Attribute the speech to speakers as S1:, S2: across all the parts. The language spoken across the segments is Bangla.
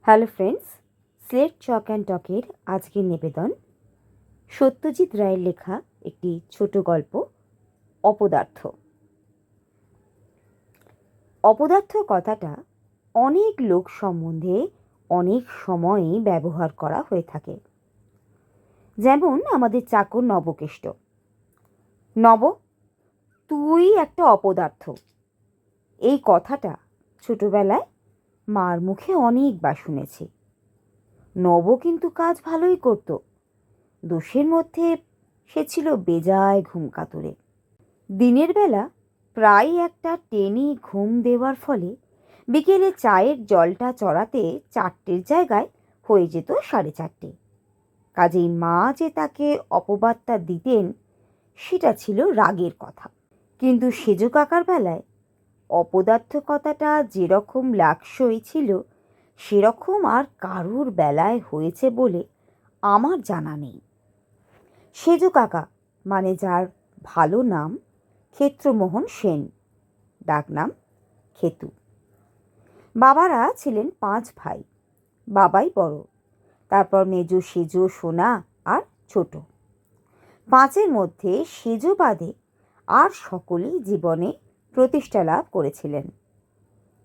S1: Hello friends, slate chalk and টকের আজকের নিবেদন সত্যজিৎ রায়ের লেখা একটি ছোট গল্প অপদার্থ। অপদার্থ কথাটা অনেক লোক সম্বন্ধে অনেক সময়ই ব্যবহার করা হয়ে থাকে। যেমন আমাদের চাকর নবকেষ্ট। নব, তুই একটা অপদার্থ। এই কথাটা ছোটবেলায় মার মুখে অনেকবার শুনেছি। নব কিন্তু কাজ ভালোই করত, দোষের মধ্যে সে ছিল বেজায় ঘুম কাতুরে। দিনের বেলা প্রায় একটা টেনে ঘুম দেওয়ার ফলে বিকেলে চায়ের জলটা চড়াতে 4টের জায়গায় হয়ে যেত 4:30। কাজেই মা যে তাকে অপবাদটা দিতেন সেটা ছিল রাগের কথা। কিন্তু সেজ কাকার বেলায় অপদার্থ কথাটা যেরকম লাকসই ছিল সেরকম আর কারুর বেলায় হয়েছে বলে আমার জানা নেই। সেজ কাকা মানে যার ভালো নাম ক্ষেত্রমোহন সেন, ডাকনাম খেতু। বাবারা ছিলেন 5 ভাই। বাবাই বড়, তারপর মেজ, সেজ, সোনা আর ছোট। 5-এর মধ্যে সেজ বাদে আর সকলেই জীবনে প্রতিষ্ঠা লাভ করেছিলেন।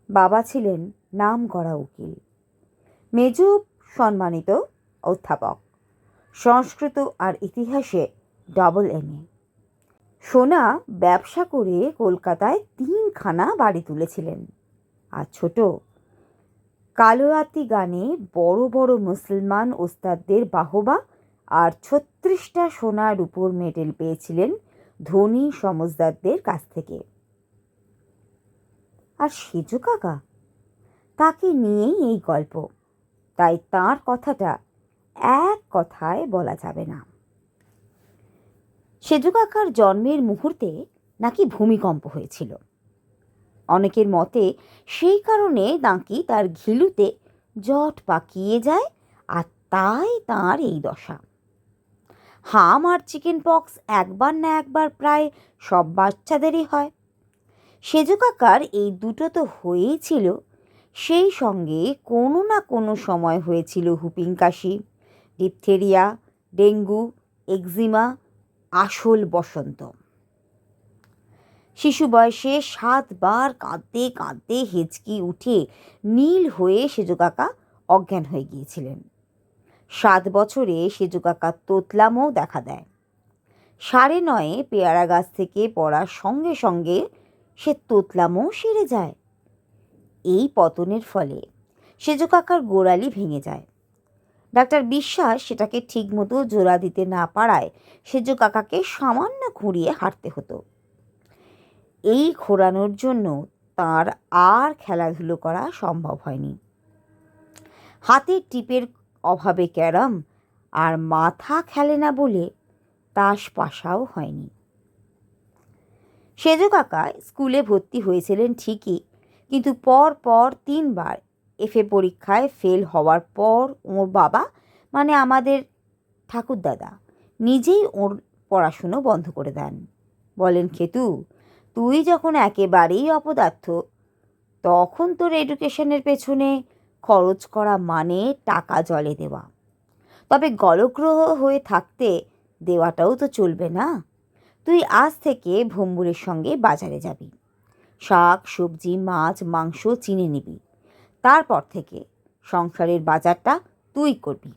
S1: বাবা ছিলেন নামকরা উকিল, মেজ সম্মানিত অধ্যাপক, সংস্কৃত আর ইতিহাসে AA। সোনা ব্যবসা করে কলকাতায় 3খানা বাড়ি তুলেছিলেন। আর ছোট কালোয়াতি গানে বড় বড় মুসলমান ওস্তাদদের বাহবা আর 36টা সোনার উপর মেডেল পেয়েছিলেন ধনী সমজদারদের কাছ থেকে। আর সেজ কাকা, তাকে নিয়েই এই গল্প, তাই তার কথাটা এক কথায় বলা যাবে না। সেজ কাকার জন্মের মুহূর্তে নাকি ভূমিকম্প হয়েছিল। অনেকের মতে সেই কারণে নাকি তার ঘিলুতে জট পাকিয়ে যায় আর তাই তার এই দশা। হাম আর চিকেন পক্স একবার না একবার প্রায় সব বাচ্চাদেরই হয়। সেজ কাকার এই দুটো তো হয়েই ছিল, সেই সঙ্গে কোনো না কোনো সময় হয়েছিল হুপিং কাশি, ডিপথেরিয়া, ডেঙ্গু, এক্সিমা, আসল বসন্ত। শিশু বয়সে 7বার কাঁদতে কাঁদতে হেঁচকি উঠে নীল হয়ে সেজ কাকা অজ্ঞান হয়ে গিয়েছিলেন। 7 বছরে সেজ কাকার তোতলামও দেখা দেয়। 9:30 পেয়ারা গাছ থেকে পড়ার সঙ্গে সঙ্গে সে তোতলামও সেরে যায়। এই পতনের ফলে সেজ কাকার গোড়ালি ভেঙে যায়। ডাক্তার বিশ্বাস সেটাকে ঠিকমতো জোড়া দিতে না পারায় সেজ কাকাকে সামান্য খুঁড়িয়ে হাঁটতে হতো। এই খোঁড়ানোর জন্য তার আর খেলাধুলো করা সম্ভব হয়নি। হাতের টিপের অভাবে ক্যারাম আর মাথা খেলে না বলে তাস পাশাও হয়নি। সেজ কাকা স্কুলে ভর্তি হয়েছিলেন ঠিকই, কিন্তু পর 3বার FA পরীক্ষায় ফেল হওয়ার পর ওর বাবা মানে আমাদের ঠাকুরদাদা নিজেই ওর পড়াশুনো বন্ধ করে দেন। বলেন, খেতু, তুই যখন একেবারেই অপদার্থ তখন তোর এডুকেশনের পেছনে খরচ করা মানে টাকা জলে দেওয়া। তবে গলগ্রহ হয়ে থাকতে দেওয়াটাও তো চলবে না। তুই আজ থেকে ভম্বুরের সঙ্গে বাজারে যাবি, শাক সবজি মাছ মাংস চিনে নিবি, তারপর থেকে সংসারের বাজারটা তুই করবি।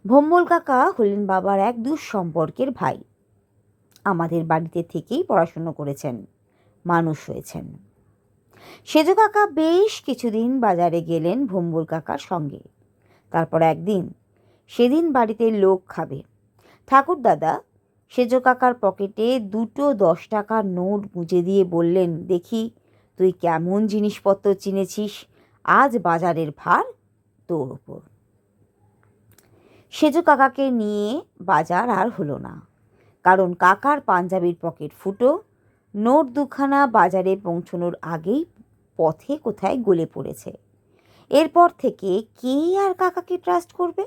S1: ভম্বল কাকা হলেন বাবার এক দুঃসম্পর্কের ভাই। আমাদের বাড়িতে থেকেই পড়াশুনো করেছেন, মানুষ হয়েছেন। সেজ কাকা বেশ কিছুদিন বাজারে গেলেন ভম্বল কাকার সঙ্গে। তারপর একদিন, সেদিন বাড়িতে লোক খাবে, ঠাকুরদাদা সেজ কাকার পকেটে 2টো 10 টাকার নোট গুঁজে দিয়ে বললেন, দেখি তুই কেমন জিনিসপত্র চিনেছিস, আজ বাজারের ভার তোর ওপর। সেজ কাকাকে নিয়ে বাজার আর হলো না, কারণ কাকার পাঞ্জাবির পকেট ফুটো, নোট 2খানা বাজারে পৌঁছনোর আগেই পথে কোথায় গলে পড়েছে। এরপর থেকে কে আর কাকাকে ট্রাস্ট করবে?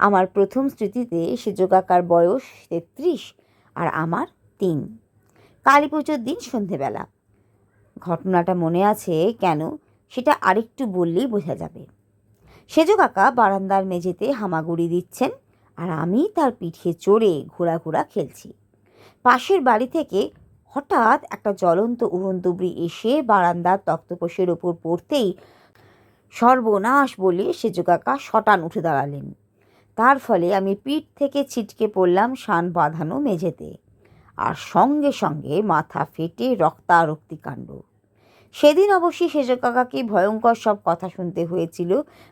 S1: আমার প্রথম স্মৃতিতে সেজ কাকার বয়স 33 আর আমার 3। কালী পুজোর দিন সন্ধেবেলা। ঘটনাটা মনে আছে কেন সেটা আরেকটু বললেই বোঝা যাবে। সেজো কাকা বারান্দার মেঝেতে হামাগুড়ি দিচ্ছেন, আর আমি তার পিঠে চড়ে ঘোড়া খেলছি। পাশের বাড়ি থেকে হঠাৎ একটা জ্বলন্ত উড়নতুবড়ি এসে বারান্দার তক্তপোষের ওপর পড়তেই সর্বনাশ বলে সেজো কাকা শটান উঠে দাঁড়ালেন। তার ফলে আমি পিঠ থেকে ছিটকে পড়লাম শান বাঁধানো মেঝেতে, আর সঙ্গে সঙ্গে মাথা ফেটে রক্তারক্তি কাণ্ড। সেদিন অবশ্যই সেজো কাকাকে ভয়ঙ্কর সব কথা শুনতে হয়েছিল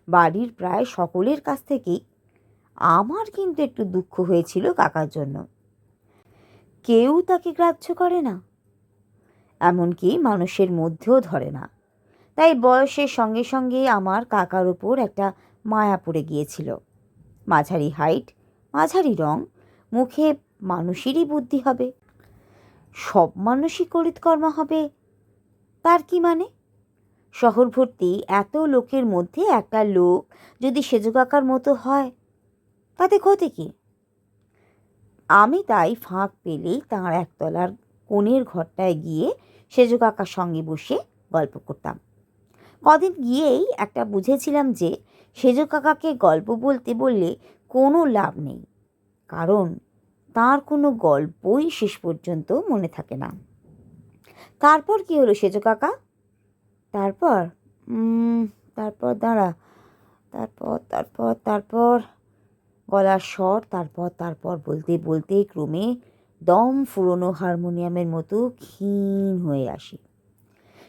S1: বাড়ির প্রায় সকলের কাছ থেকেই। আমার কিন্তু একটু দুঃখ হয়েছিল কাকার জন্য। কেউ তাকে গ্রাহ্য করে না, এমনকি মানুষের মধ্যেও ধরে না। তাই বয়সের সঙ্গে সঙ্গে আমার কাকার ওপর একটা মায়া পড়ে গিয়েছিল। মাঝারি হাইট, মাঝারি রং, মুখে মানুষেরই বুদ্ধি হবে, সব মানুষই করিতকর্মা হবে, তার কি মানে? শহর ভর্তি এত লোকের মধ্যে একটা লোক যদি সেজো কাকার মতো হয়, তাতে ক্ষতি কি? আমি তাই ফাঁক পেলেই তাঁর একতলার কোণের ঘরটায় গিয়ে সেজো কাকার সঙ্গে বসে গল্প করতাম। কদিন গিয়েই একটা বুঝেছিলাম যে সেজো কাকাকে গল্প বলতে বললে কোনো লাভ নেই, কারণ তার কোনো গল্পই শেষ পর্যন্ত মনে থাকে না। তারপর কি হলো সেজো কাকা? তারপর তারপর দাঁড়া, তারপর গলার স্বর তারপর বলতে বলতে ক্রমে দম ফুরোনো হারমোনিয়ামের মতো ক্ষীণ হয়ে আসে।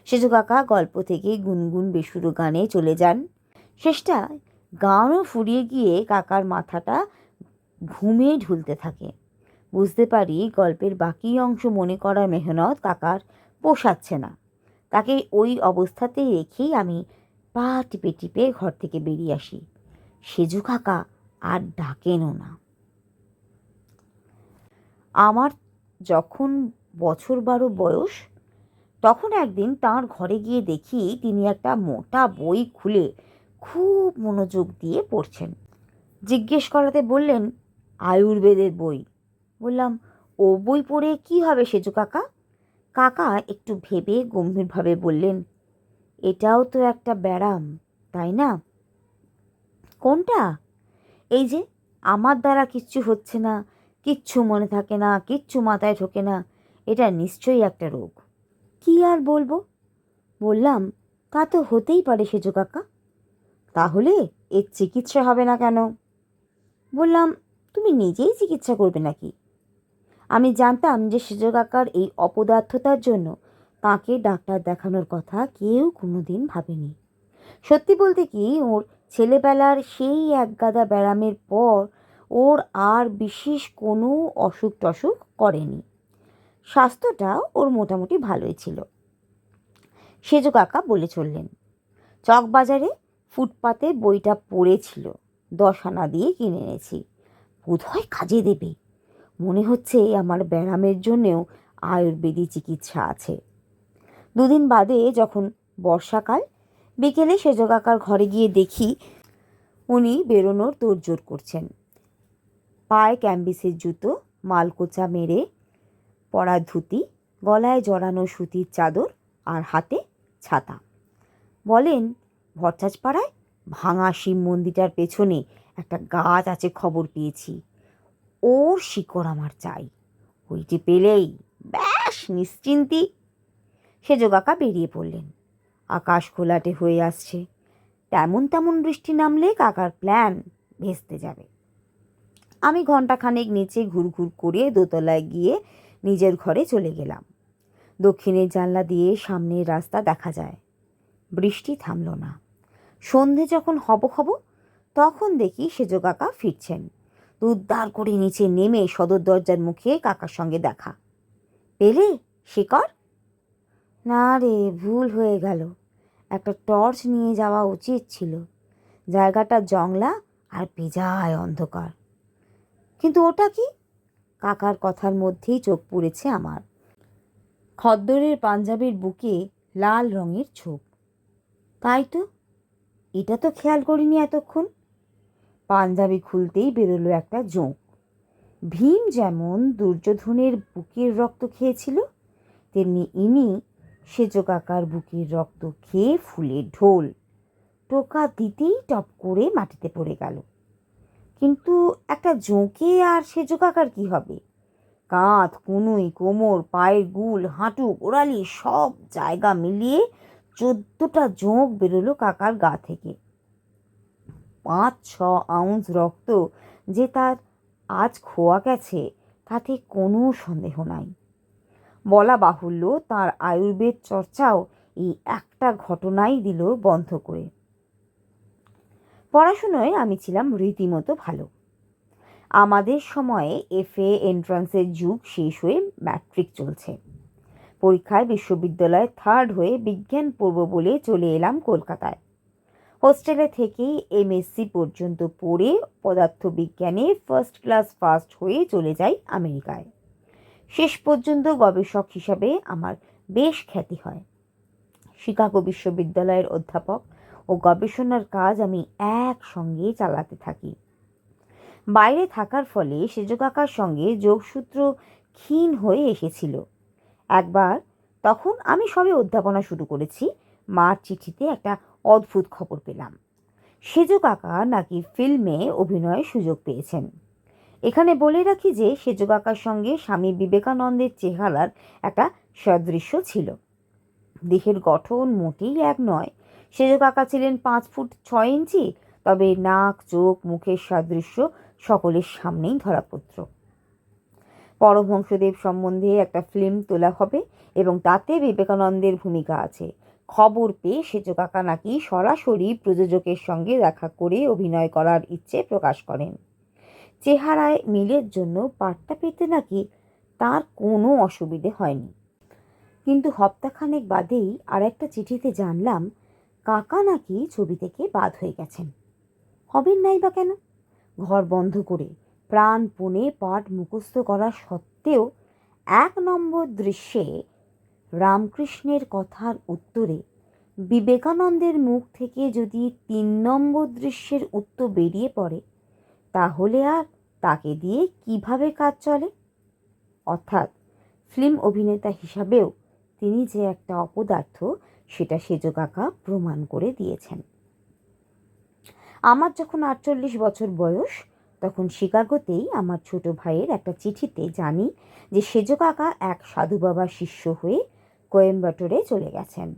S1: সেজো কাকা গল্প থেকে গুনগুন বেসুরো গানে চলে যান। শেষটায় গানও ফুরিয়ে গিয়ে কাকার মাথাটা ঘুমে ঢুলতে থাকে। বুঝতে পারি গল্পের বাকি অংশ মনে করার মেহনত কাকার পোষাচ্ছে না। তাকে ওই অবস্থাতেই রেখেই আমি পা টিপে টিপে ঘর থেকে বেরিয়ে আসি। সেজো কাকা আর ডাকেনও না। আমার যখন বছর 12 বয়স, তখন একদিন তাঁর ঘরে গিয়ে দেখি তিনি একটা মোটা বই খুলে খুব মনোযোগ দিয়ে পড়ছেন। জিজ্ঞেস করাতে বললেন, আয়ুর্বেদের বই। বললাম, ও বই পড়ে কি হবে সেজো কাকা? কাকা একটু ভেবে গম্ভীরভাবে বললেন, এটাও তো একটা ব্যারাম, তাই না? কোনটা? এই যে আমার দ্বারা কিচ্ছু হচ্ছে না, কিচ্ছু মনে থাকে না, কিচ্ছু মাথায় ঢোকে না, এটা নিশ্চয়ই একটা রোগ। কি আর বলবো? বললাম, তা তো হতেই পারে সেজো কাকা। তাহলে এর চিকিৎসা হবে না কেন? বললাম, তুমি নিজেই চিকিৎসা করবে নাকি? আমি জানতাম যে সেজো কাকার এই অপদার্থতার জন্য তাকে ডাক্তার দেখানোর কথা কেউ কোনোদিন ভাবেনি। সত্যি বলতে কি, ওর ছেলেবেলার সেই একগাদা ব্যারামের পর ওর আর বিশেষ কোনো অসুখ টসুখ করেনি। স্বাস্থ্যটা ওর মোটামুটি ভালোই ছিল। সেজো কাকা বলে চললেন, চকবাজারে ফুটপাতে বইটা পড়েছিল, 10 আনা দিয়ে কিনে এনেছি, বোধহয় কাজে দেবে। মনে হচ্ছে আমার ব্যারামের জন্যেও আয়ুর্বেদিক চিকিৎসা আছে। 2 দিন বাদে যখন বর্ষাকাল, বিকেলে সেজো কাকার ঘরে গিয়ে দেখি উনি বেরোনোর তোড়জোড় করছেন। পায়ে ক্যাম্বিসের জুতো, মালকোচা মেরে পরা ধুতি, গলায় জড়ানো সুতির চাদর, আর হাতে ছাতা। বলেন, ভট্টাচপাড়ায় ভাঙা শিব মন্দিরটার পেছনে একটা গাছ আছে, খবর পেয়েছি। ওর শিকড় আমার চাই, ওইটি পেলেই ব্যাস নিশ্চিন্তি। সেজো কাকা বেরিয়ে পড়লেন। আকাশ ঘোলাটে হয়ে আসছে। তেমন বৃষ্টি নামলে কাকার প্ল্যান ভেস্তে যাবে। আমি ঘণ্টাখানেক নিচে ঘুরঘুর করে দোতলায় গিয়ে নিজের ঘরে চলে গেলাম। দক্ষিণের জানলা দিয়ে সামনের রাস্তা দেখা যায়। বৃষ্টি থামল না। সন্ধে যখন হব তখন দেখি সেজো কাকা ফিরছেন। উদ্ধার করে নিচে নেমে সদর দরজার মুখে কাকার সঙ্গে দেখা। পেলে শিকড়? না রে, ভুল হয়ে গেল। একটা টর্চ নিয়ে যাওয়া উচিত ছিল। জায়গাটা জংলা আর বেজায় অন্ধকার। কিন্তু ওটা কি? কাকার কথার মধ্যেই চোখ পড়েছে আমার। খদ্দরের পাঞ্জাবির বুকে লাল রঙের ছোপ। তাই তো, এটা তো খেয়াল করিনি এতক্ষণ। পাঞ্জাবি খুলতেই বেরোলো একটা জোঁক। ভীম যেমন দুর্যোধনের বুকের রক্ত খেয়েছিল, তেমনি ইনি সেজ কাকার বুকের রক্ত খেয়ে ফুলে ঢোল, টোকা দিতেই টপ করে মাটিতে পড়ে গেল। কিন্তু একটা জোঁকে আর সেজ কাকার কি হবে? কাঁধ, কনুই, কোমর, পায়ের গুল, হাঁটু, গোড়ালি সব জায়গা মিলিয়ে 14টা জোঁক বেরোলো কাকার গা থেকে। 5-6 আউন্স রক্ত যে তার আজ খোয়া গেছে তাতে কোনো সন্দেহ নাই। বলা বাহুল্য, তার আয়ুর্বেদ চর্চাও এই একটা ঘটনাই দিল বন্ধ করে। পড়াশুনোয় আমি ছিলাম রীতিমতো ভালো। আমাদের সময়ে FA এন্ট্রান্সের যুগ শেষ হয়ে ম্যাট্রিক চলছে। পরীক্ষায় বিশ্ববিদ্যালয়ে 3rd হয়ে বিজ্ঞান পড়ব বলে চলে এলাম কলকাতায়। হোস্টেলে থেকেই MSc পর্যন্ত পড়ে পদার্থবিজ্ঞানে ফার্স্ট ক্লাস ফার্স্ট হয়ে চলে যাই আমেরিকায়। শেষ পর্যন্ত গবেষক হিসাবে আমার বেশ খ্যাতি হয়। শিকাগো বিশ্ববিদ্যালয়ের অধ্যাপক ও গবেষণার কাজ আমি একসঙ্গে চালাতে থাকি। বাইরে থাকার ফলে সেজ কাকার সঙ্গে যোগসূত্র ক্ষীণ হয়ে এসেছিল। একবার, তখন আমি সবে অধ্যাপনা শুরু করেছি, মার চিঠিতে একটা অদ্ভুত খবর পেলাম। সেজ কাকা নাকি ফিল্মে অভিনয়ের সুযোগ পেয়েছেন। এখানে বলে রাখি যে সেজ কাকার সঙ্গে স্বামী বিবেকানন্দের চেহারার একটা সাদৃশ্য ছিল। দেহের গঠন মোটেই এক নয়। সেজ কাকা ছিলেন 5 ফুট 6 ইঞ্চি, তবে নাক, চোখ, মুখের সাদৃশ্য সকলের সামনেই ধরাপত্র। পরমহংসদেব সম্বন্ধে একটা ফিল্ম তোলা হবে এবং তাতে বিবেকানন্দের ভূমিকা আছে। খবর পেয়ে সেজ কাকা নাকি সরাসরি প্রযোজকের সঙ্গে দেখা করে অভিনয় করার ইচ্ছে প্রকাশ করেন। চেহারায় মিলের জন্য পাঠটা পেতে নাকি তার কোনো অসুবিধে হয়নি। কিন্তু হপ্তাখানেক বাদেই আর একটা চিঠিতে জানলাম কাকা নাকি ছবি থেকে বাদ হয়ে গেছেন। হবেন নাই বা কেন? ঘর বন্ধ করে প্রাণপণে পাঠ মুখস্থ করা সত্ত্বেও 1 নম্বর দৃশ্যে রামকৃষ্ণের কথার উত্তরে বিবেকানন্দের মুখ থেকে যদি 3 নম্বর দৃশ্যের উত্তর বেরিয়ে পড়ে, তাহলে আর তাকে দিয়ে কিভাবে কাজ চলে? অর্থাৎ ফিল্ম অভিনেতা হিসাবেও তিনি যে একটা অপদার্থ, সেটা সেজ কাকা প্রমাণ করে দিয়েছেন। আমার যখন 48 বছর বয়স, তখন শিকাগোতেই আমার ছোট ভাইয়ের একটা চিঠিতে জানি যে সেজ কাকা এক সাধু বাবার শিষ্য হয়ে কোয়েম্বাটোরে চলে গেছেন।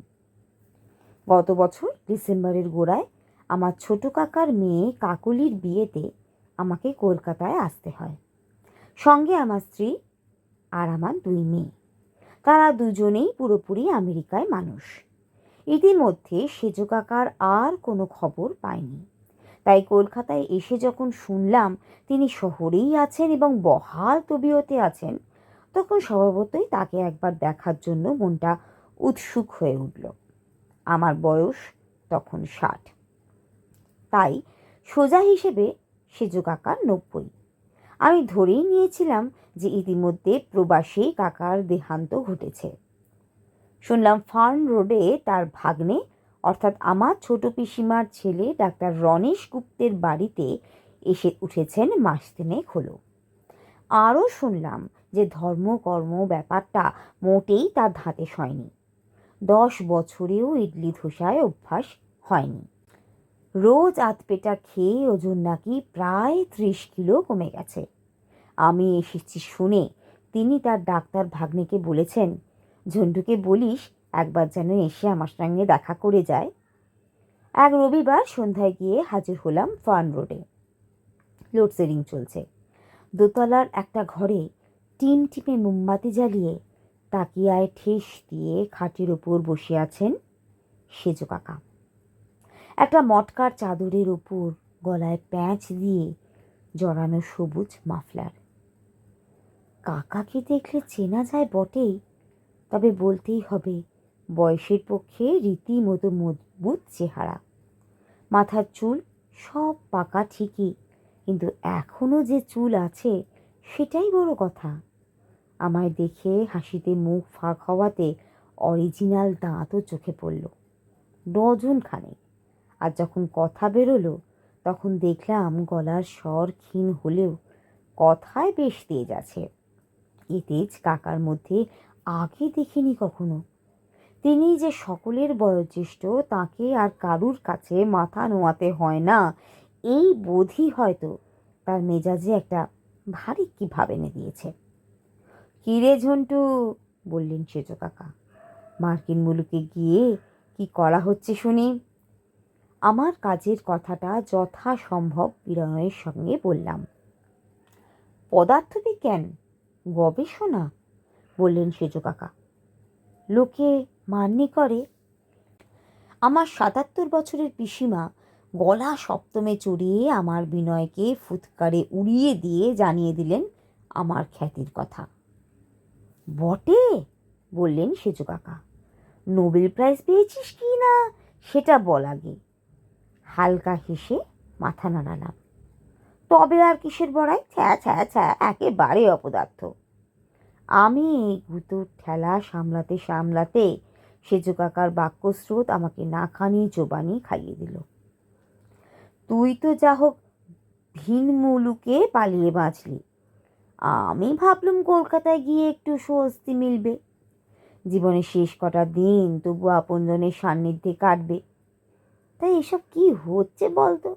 S1: গত বছর ডিসেম্বরের গোড়ায় আমার ছোট কাকার মেয়ে কাকলির বিয়েতে আমাকে কলকাতায় আসতে হয়। সঙ্গে আমার স্ত্রী আর আমার 2 মেয়ে। তারা দুজনেই পুরোপুরি আমেরিকায় মানুষ। ইতিমধ্যে সেজ কাকার আর কোনো খবর পাইনি। তাই কলকাতায় এসে যখন শুনলাম তিনি শহরেই আছেন এবং বহাল তবিয়তে আছেন, তখন স্বভাবতই তাকে একবার দেখার জন্য মনটা উৎসুক হয়ে উঠল। আমার বয়স তখন 60। তাই সোজা হিসেবে সেজ কাকার 90। আমি ধরেই নিয়েছিলাম যে ইতিমধ্যে প্রবাসী কাকার দেহান্ত ঘটেছে। শুনলাম ফার্ন রোডে তার ভাগ্নে, অর্থাৎ আমার ছোট পিসিমার ছেলে ডাক্তার রণেশ গুপ্তের বাড়িতে এসে উঠেছেন মাস 3 হলো। আরও শুনলাম যে ধর্মকর্ম ব্যাপারটা মোটেই তার ধাতে সয়নি। 10 বছরেও ইডলি ধোসায় অভ্যাস হয়নি। রোজ আধপেটা খেয়ে ওজন নাকি প্রায় 30 কিলো কমে গেছে। আমি এসেছি শুনে তিনি তার ডাক্তার ভাগ্নেকে বলেছেন, ঝন্টুকে বলিস একবার যেন এসে আমার সঙ্গে দেখা করে যায়। এক রবিবার সন্ধ্যায় গিয়ে হাজির হলাম ফার্ন রোডে। লোডশেডিং চলছে। দোতলার একটা ঘরে টিমটিমে মোমবাতি জ্বালিয়ে তাকিয়ায় ঠেস দিয়ে খাটের ওপর বসে আছেন সেজ কাকা। একটা মটকার চাদরের ওপর গলায় প্যাঁচ দিয়ে জড়ানো সবুজ মাফলার। কাকাকে দেখলে চেনা যায় বটেই, তবে বলতেই হবে বয়সের পক্ষে রীতিমতো মজবুত চেহারা। মাথার চুল সব পাকা ঠিকই, কিন্তু এখনও যে চুল আছে সেটাই বড় কথা। আমায় দেখে হাসিতে মুখ ফাঁক হওয়াতে অরিজিনাল দাঁতও চোখে পড়ল, 9 খানেক। আর যখন কথা বেরোলো তখন দেখলাম গলার স্বর ক্ষীণ হলেও কথায় বেশ তেজ আছে। এ তেজ কাকার মধ্যে আগে দেখিনি কখনো। তিনি যে সকলের বয়োজ্যেষ্ঠ, তাকে আর কারুর কাছে মাথা নোয়াতে হয় না, এই বোধই হয়তো তার মেজাজে একটা ভারী কি ভাব এনে দিয়েছে। কিরে ঝন্টু, বললেন সেজ কাকা, মার্কিন মুলুকে গিয়ে কি করা হচ্ছে শুনি? আমার কাজের কথাটা যথাসম্ভব বিনয়ের সঙ্গে বললাম। পদার্থবিজ্ঞান গবেষণা, বললেন সেজ কাকা। লোকে মান্যি করে। আমার ৭৭ বছরের পিসিমা গলা সপ্তমে চড়িয়ে আমার বিনয়কে ফুৎকারে উড়িয়ে দিয়ে জানিয়ে দিলেন আমার খ্যাতির কথা। বটে, বললেন সেজ কাকা। নোবেল প্রাইজ পেয়েছিস কি না সেটা বল আগে। হালকা হেসে মাথা নাড়ালাম। তবে আর কিসের বড়াই, ছ্যা ছ্যা ছ্যা, একেবারে অপদার্থ। আমি এই গুতুর ঠেলা সামলাতে সামলাতে সেজ কাকার বাক্যস্রোত আমাকে নাকানি চোবানি খাইয়ে দিল। তুই তো যা হোক ভিন মুলুকে পালিয়ে বাঁচলি, আমি ভাবলুম কলকাতায় গিয়ে একটু স্বস্তি মিলবে, জীবনের শেষ কটা দিন তবু আপনজনের সান্নিধ্যে কাটবে। তাই এসব কি হচ্ছে বলতো?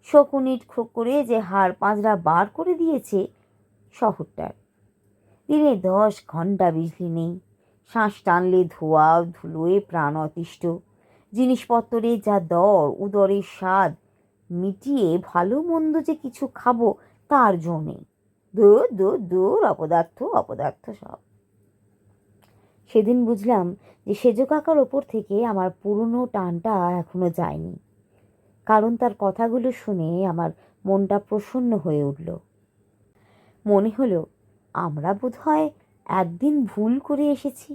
S1: শকুনির করে যে হাড় পাঁজরা বার করে দিয়েছে শহরটার। দিনে 10 ঘন্টা বিজলি নেই, শ্বাস টানলে ধোয়া ধুলোয় প্রাণ অতিষ্ঠ, জিনিসপত্রের যা দর, উদরের স্বাদ মিটিয়ে ভালো মন্দ যে কিছু খাবো তার জো নেই। দূর দূর দূর, অপদার্থ অপদার্থ সব। সেদিন বুঝলাম যে সেজ কাকার ওপর থেকে আমার পুরনো টানটা এখনো যায়নি, কারণ তার কথাগুলো শুনে আমার মনটা প্রসন্ন হয়ে উঠল। মনে হলো আমরা বোধহয় একদিন ভুল করে এসেছি।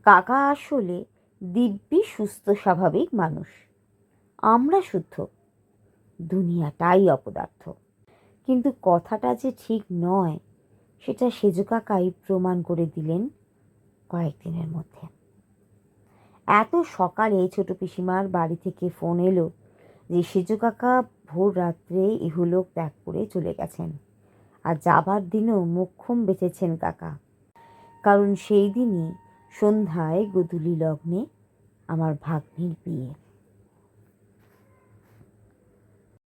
S1: কাকা আসলে দিব্যি সুস্থ স্বাভাবিক মানুষ, আমরা শুদ্ধ, দুনিয়াটাই অপদার্থ। কিন্তু কথাটা যে ঠিক নয় সেটা সেজ কাকাই প্রমাণ করে দিলেন কয়েকদিনের মধ্যে। এত সকালে ছোট পিসিমার বাড়ি থেকে ফোন এলো যে সেজ কাকা ভোর রাত্রে ইহলোক ত্যাগ করে চলে গেছেন, আর যাবার দিনও মোক্ষম বেঁচেছেন কাকা, কারণ সেই দিনই সন্ধ্যায় গোধূলি লগ্নে আমার ভাগ্নির বিয়ে।